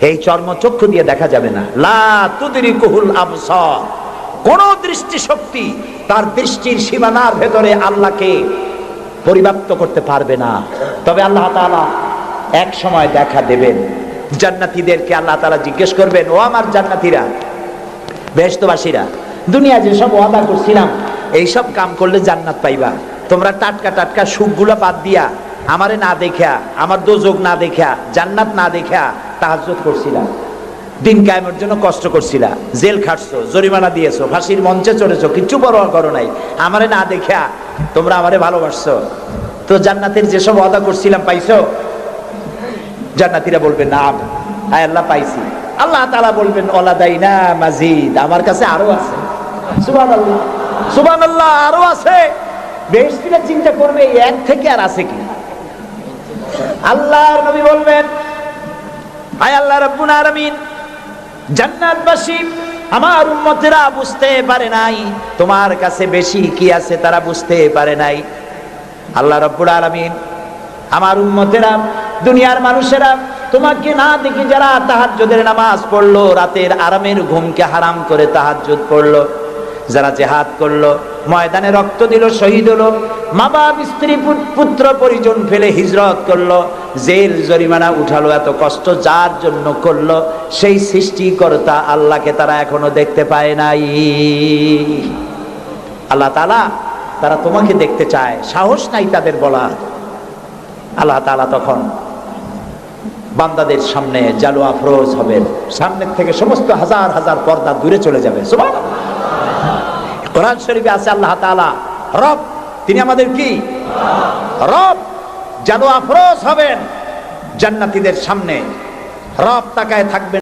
এই চর্মচক্ষু দিয়ে দেখা যাবে না। লা তুদরিকুহুল আবসার, কোন দৃষ্টি শক্তি তার দৃষ্টির সীমানার ভেতরে আল্লাহকে পরিব্যাপ্ত করতে পারবে না। তবে আল্লাহ তাআলা এক সময় দেখা দেবেন। জান্নাতীদেরকে আল্লাহ তাআলা জিজ্ঞেস করবেন, ও আমার জান্নাতীরা, বেহেশতবাসীরা, দুনিয়া যেসব ওয়াদা করছিলাম এইসব কাম করলে জান্নাত পাইবা, তোমরা টাটকা টাটকা সুখগুলো বাদ দিয়া আমারে না দেখা, আমার দোজক না দেখা, জান্নাত না দেখা তাহাজ্জুদ করছিলা, দিন কায়েমের জন্য কষ্ট করছিলা, জেল খাটছো, জরিমানা দিয়েছো, ফাঁসির মঞ্চে চড়েছো, কিচ্ছু পরোয়া করো নাই, আমারে না দেখা তোমরা আমারে ভালোবাসছো, তো জান্নাতের যেসব ওয়াদা করছিলাম পাইছো? জান্নাতীরা বলবেন না, হায় আল্লাহ পাইছি। আল্লাহ তাআলা বলবেন ওয়ালাদাইনা মাজিদ, আমার কাছে আরো আছে। সুবহানাল্লাহ, সুবহানাল্লাহ, আরো আছে। বেহেশতীরা চিন্তা করবে এই এক থেকে আর আছে কি? আল্লাহর নবী বলবেন, আয় আল্লাহ রাব্বুল আলামিন, জান্নাতবাসী আমার উম্মতেরা বুঝতে পারে নাই তোমার কাছে বেশি কি আছে, তারা বুঝতে পারে নাই। আল্লাহ রাব্বুল আলামিন, আমার উম্মতেরা, দুনিয়ার মানুষেরা তোমাকে না দেখে যারা তাহাজ্জুদের নামাজ পড়লো, রাতের আরামের ঘুমকে হারাম করে তাহাজ্জুদ পড়লো, যারা জিহাদ করলো, ময়দানে রক্ত দিল, শহীদ হলো, মা বাপ স্ত্রী পুত্র পরিজন ফেলে হিজরত করলো, জেল জরিমানা উঠালো, এত কষ্ট যার জন্য করলো, সেই সৃষ্টিকর্তা আল্লাহকে তারা এখনো দেখতে পায় নাই। আল্লাহ তাআলা তারা তোমাকে দেখতে চায়, সাহস নাই তাদের বলার। আল্লাহ তাআলা তখন বান্দাদের সামনে জালু আফরোজ হবেন, সামনের থেকে সমস্ত হাজার হাজার পর্দা দূরে চলে যাবে। সুবহানাল্লাহ। কোরআন শরীফে আছে আল্লাহ তাআলা রব, তিনি আমাদের কি রব। জালু আফরোজ হবেন জান্নাতীদের সামনে, রব তাকায় থাকবেন।